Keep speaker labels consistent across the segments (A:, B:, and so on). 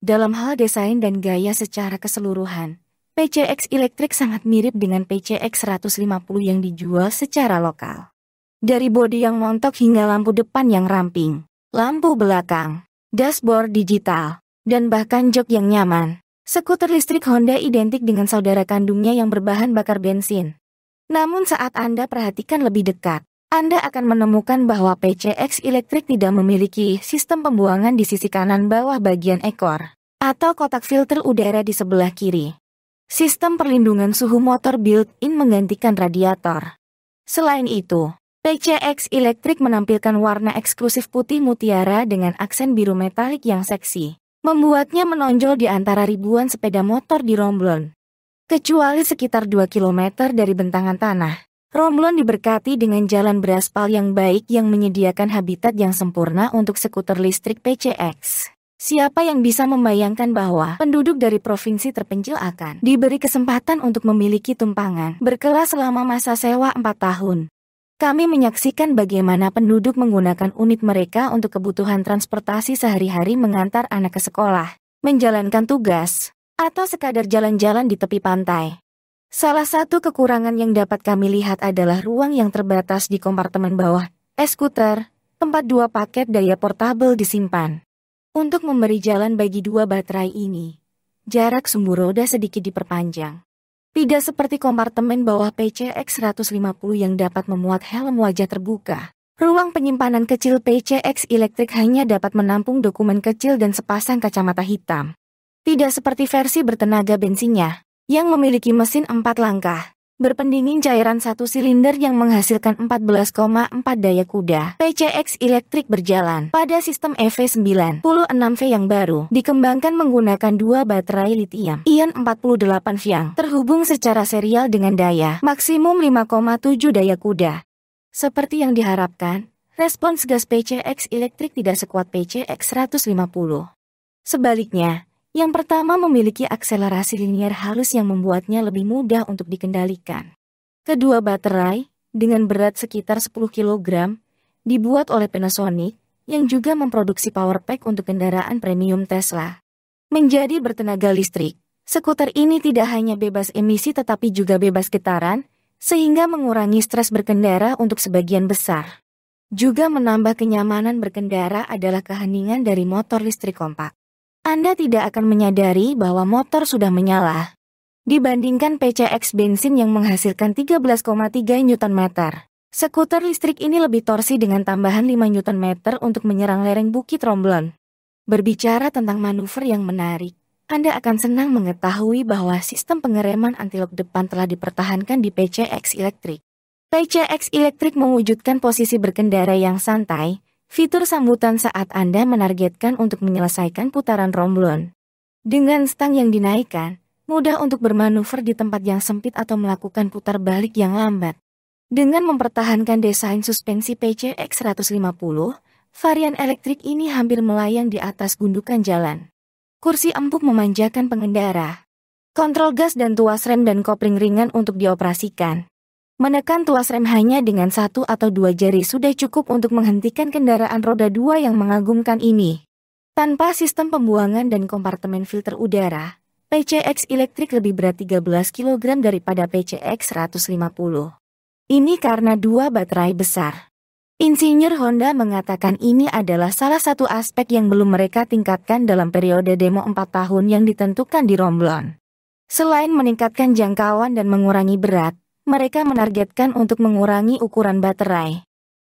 A: Dalam hal desain dan gaya secara keseluruhan, PCX Electric sangat mirip dengan PCX 150 yang dijual secara lokal. Dari bodi yang montok hingga lampu depan yang ramping, lampu belakang, dashboard digital, dan bahkan jok yang nyaman, skuter listrik Honda identik dengan saudara kandungnya yang berbahan bakar bensin. Namun saat Anda perhatikan lebih dekat, Anda akan menemukan bahwa PCX Electric tidak memiliki sistem pembuangan di sisi kanan bawah bagian ekor, atau kotak filter udara di sebelah kiri. Sistem perlindungan suhu motor built-in menggantikan radiator. Selain itu, PCX Electric menampilkan warna eksklusif putih mutiara dengan aksen biru metalik yang seksi, membuatnya menonjol di antara ribuan sepeda motor di Romblon. Kecuali sekitar 2 km dari bentangan tanah, Romblon diberkati dengan jalan beraspal yang baik yang menyediakan habitat yang sempurna untuk skuter listrik PCX. Siapa yang bisa membayangkan bahwa penduduk dari provinsi terpencil akan diberi kesempatan untuk memiliki tumpangan berkelas selama masa sewa 4 tahun? Kami menyaksikan bagaimana penduduk menggunakan unit mereka untuk kebutuhan transportasi sehari-hari mengantar anak ke sekolah, menjalankan tugas, atau sekadar jalan-jalan di tepi pantai. Salah satu kekurangan yang dapat kami lihat adalah ruang yang terbatas di kompartemen bawah skuter, tempat 2 paket daya portabel disimpan. Untuk memberi jalan bagi 2 baterai ini, jarak sumbu roda sedikit diperpanjang. Tidak seperti kompartemen bawah PCX 150 yang dapat memuat helm wajah terbuka. Ruang penyimpanan kecil PCX Electric hanya dapat menampung dokumen kecil dan sepasang kacamata hitam. Tidak seperti versi bertenaga bensinnya, yang memiliki mesin 4 langkah, berpendingin cairan 1 silinder yang menghasilkan 14,4 daya kuda. PCX Electric berjalan pada sistem EV96V yang baru, dikembangkan menggunakan 2 baterai lithium-ion 48V yang terhubung secara serial dengan daya maksimum 5,7 daya kuda. Seperti yang diharapkan, respons gas PCX Electric tidak sekuat PCX 150. Sebaliknya, yang pertama memiliki akselerasi linier halus yang membuatnya lebih mudah untuk dikendalikan. Kedua baterai, dengan berat sekitar 10 kg, dibuat oleh Panasonic, yang juga memproduksi power pack untuk kendaraan premium Tesla. Menjadi bertenaga listrik, skuter ini tidak hanya bebas emisi tetapi juga bebas getaran, sehingga mengurangi stres berkendara untuk sebagian besar. Juga menambah kenyamanan berkendara adalah keheningan dari motor listrik kompak. Anda tidak akan menyadari bahwa motor sudah menyala. Dibandingkan PCX bensin yang menghasilkan 13,3 Nm, skuter listrik ini lebih torsi dengan tambahan 5 Nm untuk menyerang lereng Bukit Romblon. Berbicara tentang manuver yang menarik, Anda akan senang mengetahui bahwa sistem pengereman anti-lock depan telah dipertahankan di PCX Electric. PCX Electric mewujudkan posisi berkendara yang santai, fitur sambutan saat Anda menargetkan untuk menyelesaikan putaran Romblon. Dengan stang yang dinaikkan, mudah untuk bermanuver di tempat yang sempit atau melakukan putar balik yang lambat. Dengan mempertahankan desain suspensi PCX 150, varian elektrik ini hampir melayang di atas gundukan jalan. Kursi empuk memanjakan pengendara. Kontrol gas dan tuas rem dan kopling ringan untuk dioperasikan. Menekan tuas rem hanya dengan 1 atau 2 jari sudah cukup untuk menghentikan kendaraan roda 2 yang mengagumkan ini. Tanpa sistem pembuangan dan kompartemen filter udara, PCX Electric lebih berat 13 kg daripada PCX 150. Ini karena 2 baterai besar. Insinyur Honda mengatakan ini adalah salah satu aspek yang belum mereka tingkatkan dalam periode demo 4 tahun yang ditentukan di Romblon. Selain meningkatkan jangkauan dan mengurangi berat, mereka menargetkan untuk mengurangi ukuran baterai.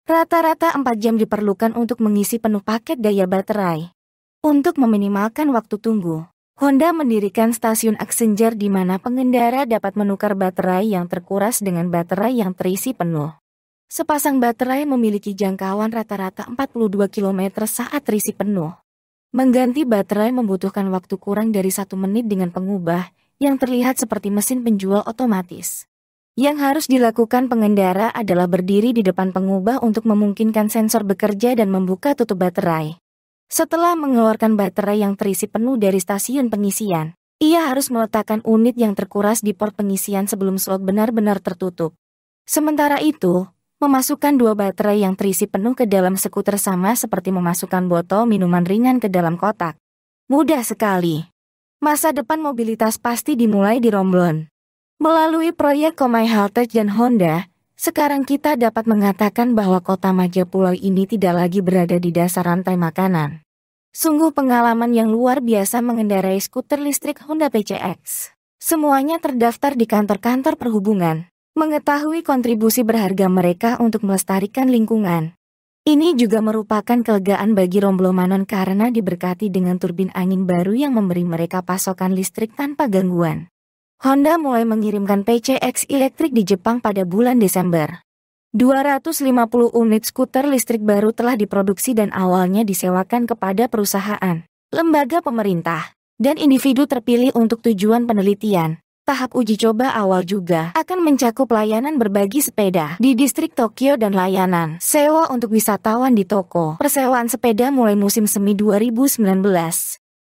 A: Rata-rata 4 jam diperlukan untuk mengisi penuh paket daya baterai. Untuk meminimalkan waktu tunggu, Honda mendirikan stasiun Accenger di mana pengendara dapat menukar baterai yang terkuras dengan baterai yang terisi penuh. Sepasang baterai memiliki jangkauan rata-rata 42 km saat terisi penuh. Mengganti baterai membutuhkan waktu kurang dari 1 menit dengan pengubah, yang terlihat seperti mesin penjual otomatis. Yang harus dilakukan pengendara adalah berdiri di depan pengubah untuk memungkinkan sensor bekerja dan membuka tutup baterai. Setelah mengeluarkan baterai yang terisi penuh dari stasiun pengisian, ia harus meletakkan unit yang terkuras di port pengisian sebelum slot benar-benar tertutup. Sementara itu, memasukkan 2 baterai yang terisi penuh ke dalam skuter sama seperti memasukkan botol minuman ringan ke dalam kotak. Mudah sekali. Masa depan mobilitas pasti dimulai di Romblon. Melalui proyek Komai Haltech dan Honda, sekarang kita dapat mengatakan bahwa kota Majapulau ini tidak lagi berada di dasar rantai makanan. Sungguh pengalaman yang luar biasa mengendarai skuter listrik Honda PCX. Semuanya terdaftar di kantor-kantor perhubungan. Mengetahui kontribusi berharga mereka untuk melestarikan lingkungan. Ini juga merupakan kelegaan bagi Romblomanon karena diberkati dengan turbin angin baru yang memberi mereka pasokan listrik tanpa gangguan. Honda mulai mengirimkan PCX elektrik di Jepang pada bulan Desember. 250 unit skuter listrik baru telah diproduksi dan awalnya disewakan kepada perusahaan, lembaga pemerintah, dan individu terpilih untuk tujuan penelitian. Tahap uji coba awal juga akan mencakup layanan berbagi sepeda di distrik Tokyo dan layanan sewa untuk wisatawan di toko persewaan sepeda mulai musim semi 2019.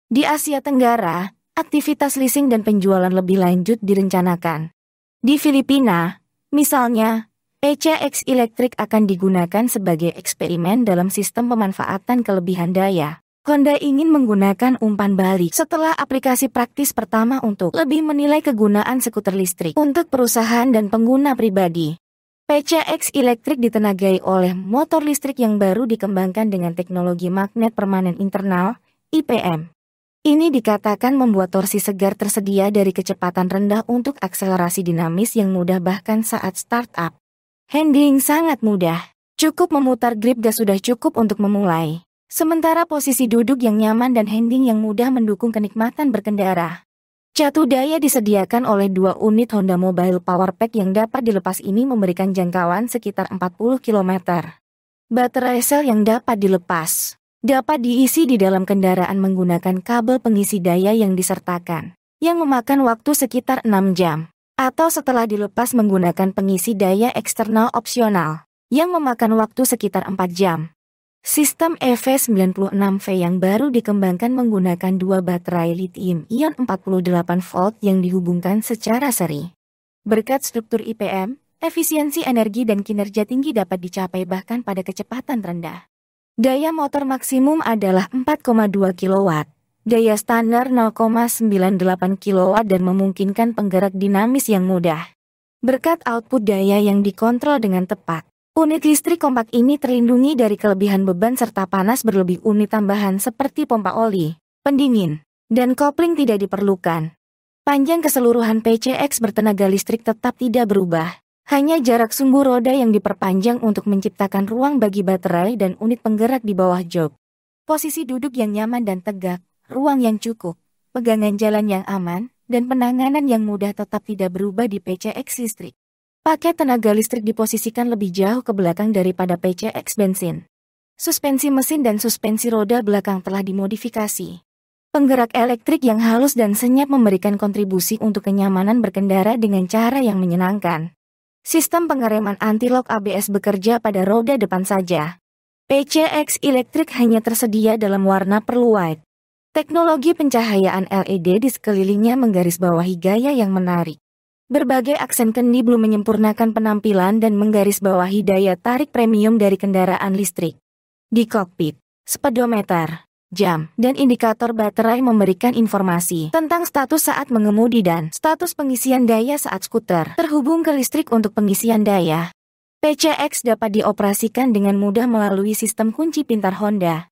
A: Di Asia Tenggara, aktivitas leasing dan penjualan lebih lanjut direncanakan. Di Filipina, misalnya, PCX elektrik akan digunakan sebagai eksperimen dalam sistem pemanfaatan kelebihan daya. Honda ingin menggunakan umpan balik setelah aplikasi praktis pertama untuk lebih menilai kegunaan skuter listrik untuk perusahaan dan pengguna pribadi. PCX elektrik ditenagai oleh motor listrik yang baru dikembangkan dengan teknologi magnet permanen internal, IPM. Ini dikatakan membuat torsi segar tersedia dari kecepatan rendah untuk akselerasi dinamis yang mudah bahkan saat startup. Handling sangat mudah, cukup memutar grip gas sudah cukup untuk memulai. Sementara posisi duduk yang nyaman dan handling yang mudah mendukung kenikmatan berkendara. Catu daya disediakan oleh 2 unit Honda Mobile Power Pack yang dapat dilepas ini memberikan jangkauan sekitar 40 km. Baterai sel yang dapat dilepas dapat diisi di dalam kendaraan menggunakan kabel pengisi daya yang disertakan, yang memakan waktu sekitar 6 jam, atau setelah dilepas menggunakan pengisi daya eksternal opsional, yang memakan waktu sekitar 4 jam. Sistem EV96V yang baru dikembangkan menggunakan 2 baterai lithium-ion 48 volt yang dihubungkan secara seri. Berkat struktur IPM, efisiensi energi dan kinerja tinggi dapat dicapai bahkan pada kecepatan rendah. Daya motor maksimum adalah 4,2 kW, daya standar 0,98 kW dan memungkinkan penggerak dinamis yang mudah. Berkat output daya yang dikontrol dengan tepat, unit listrik kompak ini terlindungi dari kelebihan beban serta panas berlebih. Unit tambahan seperti pompa oli, pendingin, dan kopling tidak diperlukan. Panjang keseluruhan PCX bertenaga listrik tetap tidak berubah. Hanya jarak sumbu roda yang diperpanjang untuk menciptakan ruang bagi baterai dan unit penggerak di bawah jok. Posisi duduk yang nyaman dan tegak, ruang yang cukup, pegangan jalan yang aman, dan penanganan yang mudah tetap tidak berubah di PCX listrik. Paket tenaga listrik diposisikan lebih jauh ke belakang daripada PCX bensin. Suspensi mesin dan suspensi roda belakang telah dimodifikasi. Penggerak elektrik yang halus dan senyap memberikan kontribusi untuk kenyamanan berkendara dengan cara yang menyenangkan. Sistem pengereman anti-lock ABS bekerja pada roda depan saja. PCX elektrik hanya tersedia dalam warna pearl white. Teknologi pencahayaan LED di sekelilingnya menggarisbawahi gaya yang menarik. Berbagai aksen kendi belum menyempurnakan penampilan dan menggarisbawahi daya tarik premium dari kendaraan listrik. Di kokpit, speedometer, jam, dan indikator baterai memberikan informasi tentang status saat mengemudi dan status pengisian daya saat skuter terhubung ke listrik untuk pengisian daya. PCX dapat dioperasikan dengan mudah melalui sistem kunci pintar Honda.